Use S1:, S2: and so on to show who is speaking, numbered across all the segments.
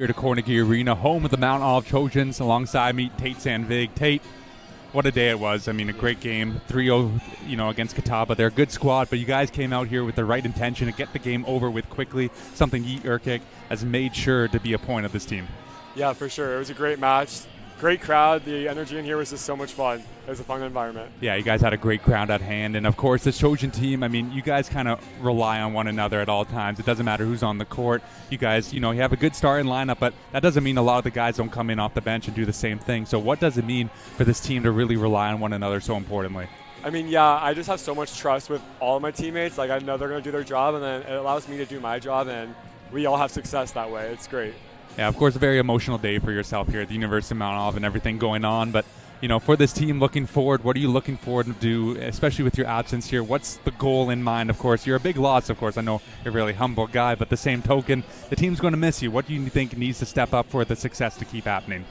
S1: Here to Carnegie Arena, home of the Mount Olive Trojans. Alongside me, Tate Sandvig. Tate, what a day it was. I mean, a great game, 3-0, against Catawba. They're a good squad, but you guys came out here with the right intention to get the game over with quickly, something Yi Urkic has made sure to be a point of this team.
S2: Yeah, for sure. It was a great match. Great crowd. The energy in here was just so much fun. It was a fun environment.
S1: Yeah, you guys had a great crowd at hand. And, of course, this Trojan team, I mean, you guys kind of rely on one another at all times. It doesn't matter who's on the court. You guys, you have a good starting lineup, but that doesn't mean a lot of the guys don't come in off the bench and do the same thing. So what does it mean for this team to really rely on one another so importantly?
S2: I mean, yeah, I just have so much trust with all of my teammates. Like, I know they're going to do their job, and then it allows me to do my job, and we all have success that way. It's great.
S1: Yeah, of course, a very emotional day for yourself here at the University of Mount Olive and everything going on. But, for this team looking forward, what are you looking forward to do, especially with your absence here? What's the goal in mind? Of course, you're a big loss, of course. I know you're a really humble guy, but the same token, the team's going to miss you. What do you think needs to step up for the success to keep happening?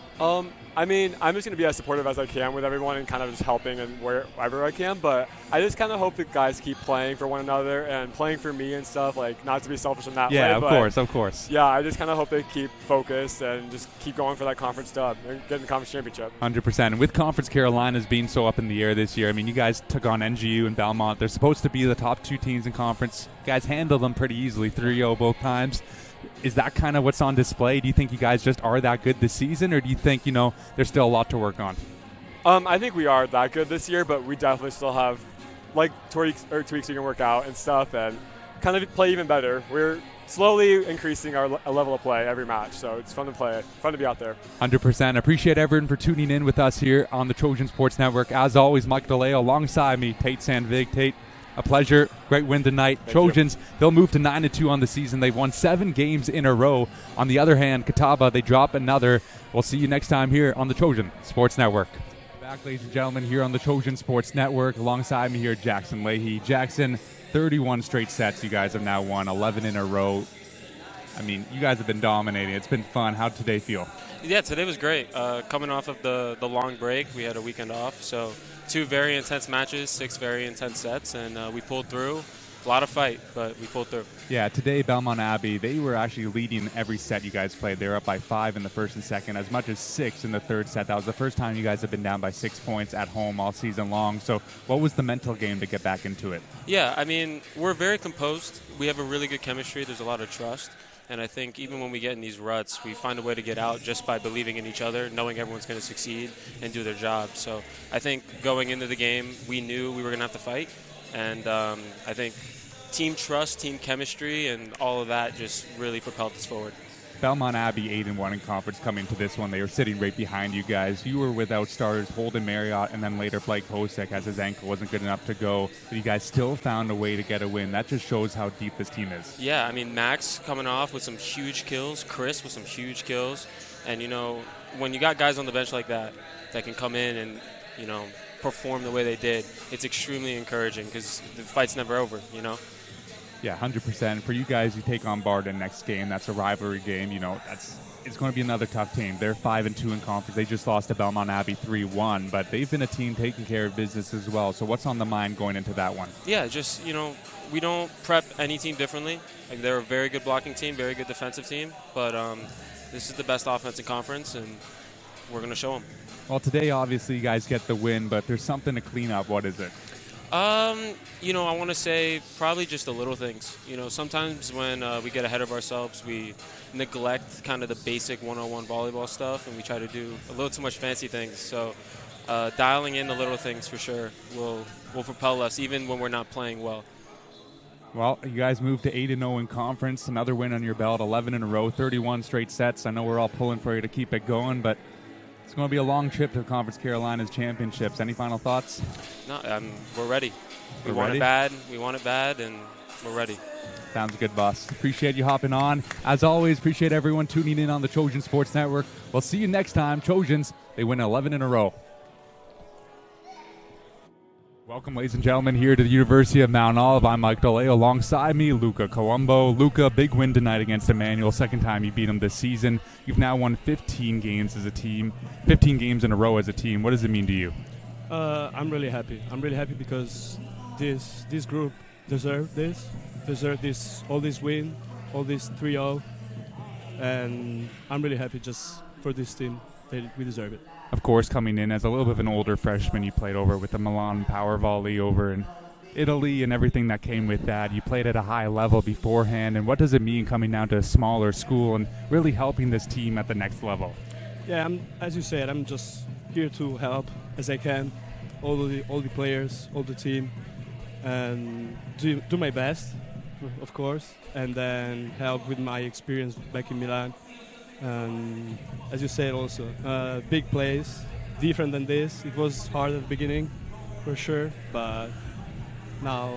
S2: I mean, I'm just going to be as supportive as I can with everyone and kind of just helping and wherever I can. But I just kind of hope that guys keep playing for one another and playing for me and stuff, like not to be selfish in that way.
S1: Yeah, of course.
S2: Yeah, I just kind of hope they keep focused and just keep going for that conference dub and getting the conference championship.
S1: 100%. And with Conference Carolinas being so up in the air this year, I mean, you guys took on NGU and Belmont. They're supposed to be the top two teams in conference. You guys handled them pretty easily, 3-0 both times. Is that kind of what's on display? Do you think you guys just are that good this season, or do you think, there's still a lot to work on?
S2: I think we are that good this year, but we definitely still have, tweaks we can work out and stuff and kind of play even better. We're slowly increasing our level of play every match, so it's fun to play, fun to be out there.
S1: 100%. Appreciate everyone for tuning in with us here on the Trojan Sports Network. As always, Mike DeLeo alongside me, Tate Sandvig. Tate, a pleasure. Great win tonight.
S2: Thank
S1: Trojans,
S2: you. They'll
S1: they'll move to 9-2 on the season. They've won 7 games in a row. On the other hand, Catawba, they drop another. We'll see you next time here on the Trojan Sports Network. Back, ladies and gentlemen, here on the Trojan Sports Network. Alongside me here, Jackson Leahy. Jackson, 31 straight sets you guys have now won, 11 in a row. I mean, you guys have been dominating. It's been fun. How'd today feel?
S3: Yeah, today was great. Coming off of the long break, we had a weekend off, so 2 very intense matches, 6 very intense sets, and we pulled through. A lot of fight, but we pulled through.
S1: Yeah, today Belmont Abbey, they were actually leading every set you guys played. They were up by 5 in the first and second, as much as 6 in the third set. That was the first time you guys have been down by 6 points at home all season long. So what was the mental game to get back into it?
S3: Yeah, I mean, we're very composed. We have a really good chemistry. There's a lot of trust. And I think even when we get in these ruts, we find a way to get out just by believing in each other, knowing everyone's going to succeed and do their job. So I think going into the game, we knew we were going to have to fight. And I think team trust, team chemistry, and all of that just really propelled us forward.
S1: Belmont Abbey 8-1 in conference coming to this one. They were sitting right behind you guys. You were without starters Holden Marriott, and then later Blake Hosek, as his ankle wasn't good enough to go. But you guys still found a way to get a win. That just shows how deep this team is.
S3: Yeah, I mean, Max coming off with some huge kills, Chris with some huge kills. And, when you got guys on the bench like that can come in and, perform the way they did, it's extremely encouraging because the fight's never over,
S1: Yeah, 100%. For you guys, you take on Barden next game. That's a rivalry game. It's going to be another tough team. They're 5-2 in conference. They just lost to Belmont Abbey 3-1, but they've been a team taking care of business as well. So what's on the mind going into that one?
S3: Yeah, just, we don't prep any team differently. Like, they're a very good blocking team, very good defensive team, but this is the best offense in conference, and we're going to show them.
S1: Well, today, obviously, you guys get the win, but there's something to clean up. What is it?
S3: I want to say probably just the little things. Sometimes when we get ahead of ourselves, we neglect kind of the basic one-on-one volleyball stuff, and we try to do a little too much fancy things. So dialing in the little things for sure will propel us, even when we're not playing well.
S1: Well, you guys moved to 8-0 in conference, another win on your belt, 11 in a row, 31 straight sets. I know we're all pulling for you to keep it going, but it's going to be a long trip to Conference Carolinas Championships. Any final thoughts?
S3: No, we're ready. We want it bad, and we're ready.
S1: Sounds good, boss. Appreciate you hopping on. As always, appreciate everyone tuning in on the Trojan Sports Network. We'll see you next time. Trojans, they win 11 in a row. Welcome, ladies and gentlemen, here to the University of Mount Olive. I'm Mike DeLeo. Alongside me, Luca Colombo. Luca, big win tonight against Emmanuel. Second time you beat them this season. You've now won 15 games as a team, 15 games in a row as a team. What does it mean to you?
S4: I'm really happy. I'm really happy because this group deserve this, all this win, all this 3-0. and I'm really happy just for this team. We deserve it.
S1: Of course, coming in as a little bit of an older freshman, you played over with the Milan Power Volley over in Italy and everything that came with that. You played at a high level beforehand, and what does it mean coming down to a smaller school and really helping this team at the next level?
S4: Yeah, as you said, I'm just here to help as I can, all the players, all the team, and do my best, of course, and then help with my experience back in Milan. And as you said, also big plays, different than this. It was hard at the beginning, for sure, but now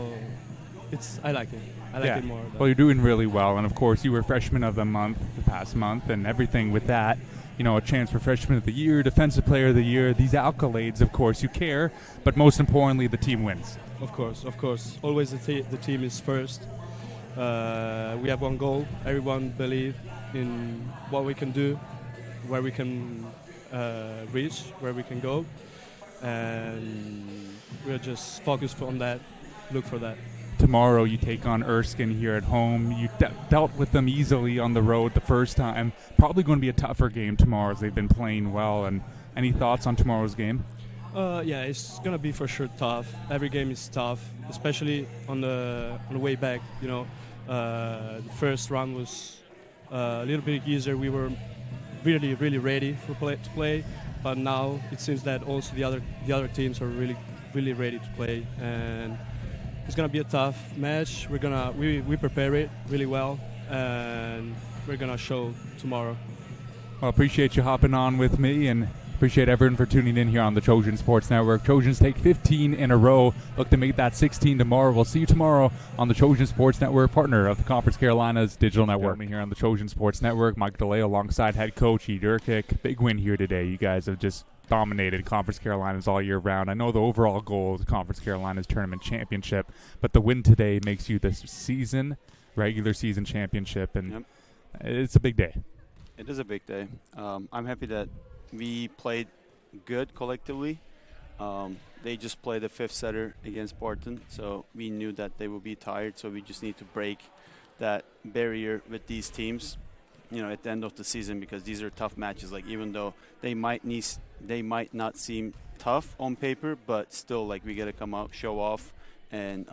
S4: I like it. I like it more.
S1: Well, you're doing really well, and of course, you were freshman of the month the past month, and everything with that. You know, a chance for freshman of the year, defensive player of the year. These accolades, of course, you care, but most importantly, the team wins.
S4: Of course. Always the team is first. We have one goal. Everyone believe in what we can do, where we can reach, where we can go, and we're just focused on that, look for that.
S1: Tomorrow you take on Erskine here at home. You dealt with them easily on the road the first time. Probably going to be a tougher game tomorrow as they've been playing well. And any thoughts on tomorrow's game?
S4: Yeah, it's going to be for sure tough. Every game is tough, especially on the way back. You know, the first round was a little bit easier. We were really ready to play, but now it seems that also the other teams are really ready to play, and it's gonna be a tough match. We prepare it really well, and we're gonna show tomorrow.
S1: Well, appreciate you hopping on with me, and appreciate everyone for tuning in here on the Trojan Sports Network. Trojans take 15 in a row. Look to make that 16 tomorrow. We'll see you tomorrow on the Trojan Sports Network, partner of the Conference Carolina's digital network. Here on the Trojan Sports Network, Mike DeLay alongside head coach E. Durkic. Big win here today. You guys have just dominated Conference Carolinas all year round. I know the overall goal is Conference Carolinas tournament championship, but the win today makes you the regular season championship, and it's a big day.
S5: It is a big day. I'm happy that we played good collectively. They just played the fifth setter against Barton, so we knew that they would be tired, so we just need to break that barrier with these teams, at the end of the season, because these are tough matches. Like, even though they might not seem tough on paper, but still, like, we got to come out, show off, and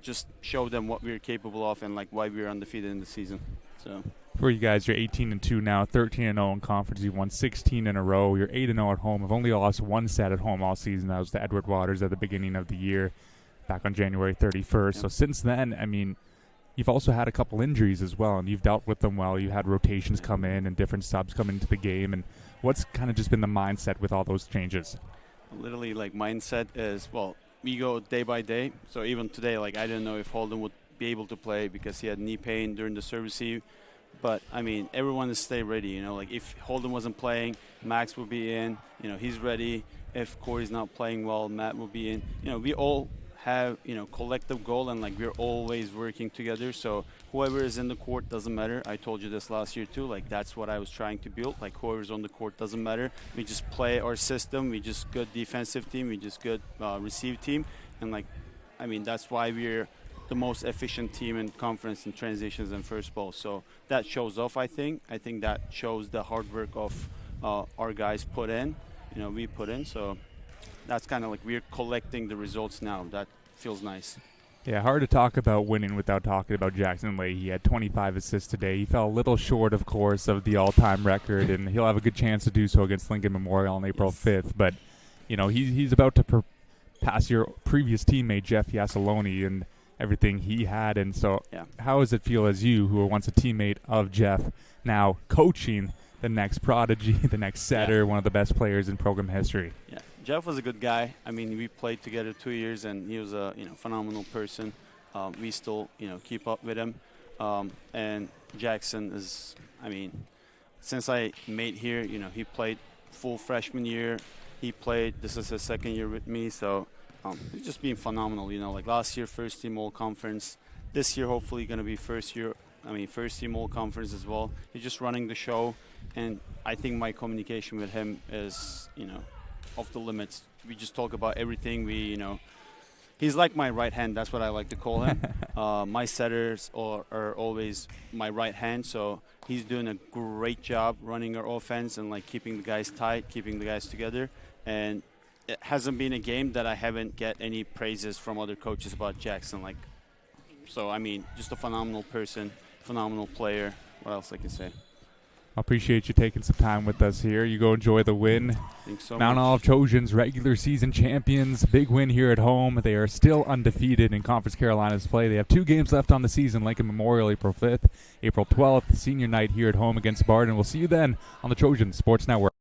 S5: just show them what we're capable of and, like, why we're undefeated in the season. So
S1: for you guys, you're 18-2 now, 13-0 in conference. You've won 16 in a row. You're 8-0 at home. I've only lost one set at home all season. That was to Edward Waters at the beginning of the year, back on January 31st. So since then, I mean, you've also had a couple injuries as well, and you've dealt with them well. You had rotations come in and different subs come into the game. And what's kind of just been the mindset with all those changes?
S5: Literally, like, mindset is, well, we go day by day. So even today, like, I didn't know if Holden would be able to play because he had knee pain during the service eve. But, I mean, everyone is stay ready, like, if Holden wasn't playing, Max will be in, he's ready. If Corey's not playing well, Matt will be in. We all have, collective goal, and, like, we're always working together. So whoever is in the court doesn't matter. I told you this last year too. Like, that's what I was trying to build. Like, whoever's on the court doesn't matter. We just play our system. We just good defensive team. We just good receive team. And, like, I mean, that's why we're the most efficient team in conference in transitions and first ball. So that shows off, I think. I think that shows the hard work of our guys put in, we put in. So that's kind of like we're collecting the results now. That feels nice.
S1: Yeah, hard to talk about winning without talking about Jackson Leahy. He had 25 assists today. He fell a little short, of course, of the all-time record, and he'll have a good chance to do so against Lincoln Memorial on April 5th. But, he's about to pass your previous teammate, Jeff Yasaloni, and everything he had. And so how does it feel as you, who were once a teammate of Jeff, now coaching the next prodigy, the next setter, one of the best players in program history?
S5: Yeah, Jeff was a good guy. I mean, we played together 2 years, and he was a phenomenal person. We still keep up with him. And Jackson is, I mean, since I made here, he played full freshman year. This is his second year with me, so he's just been phenomenal. Like last year, first team all conference. This year, hopefully, going to be first team all conference as well. He's just running the show, and I think my communication with him is, off the limits. We just talk about everything. He's like my right hand. That's what I like to call him. My setters are always my right hand, so he's doing a great job running our offense and like keeping the guys tight, keeping the guys together. And it hasn't been a game that I haven't get any praises from other coaches about Jackson. Like, so I mean, just a phenomenal person, phenomenal player. What else I can say?
S1: I appreciate you taking some time with us here. You go enjoy the win.
S5: Thanks so
S1: Mount
S5: much.
S1: Olive Trojans, regular season champions. Big win here at home. They are still undefeated in Conference Carolinas play. They have 2 games left on the season. Lincoln Memorial, April 5th, April 12th, senior night here at home against Barden. We'll see you then on the Trojan Sports Network.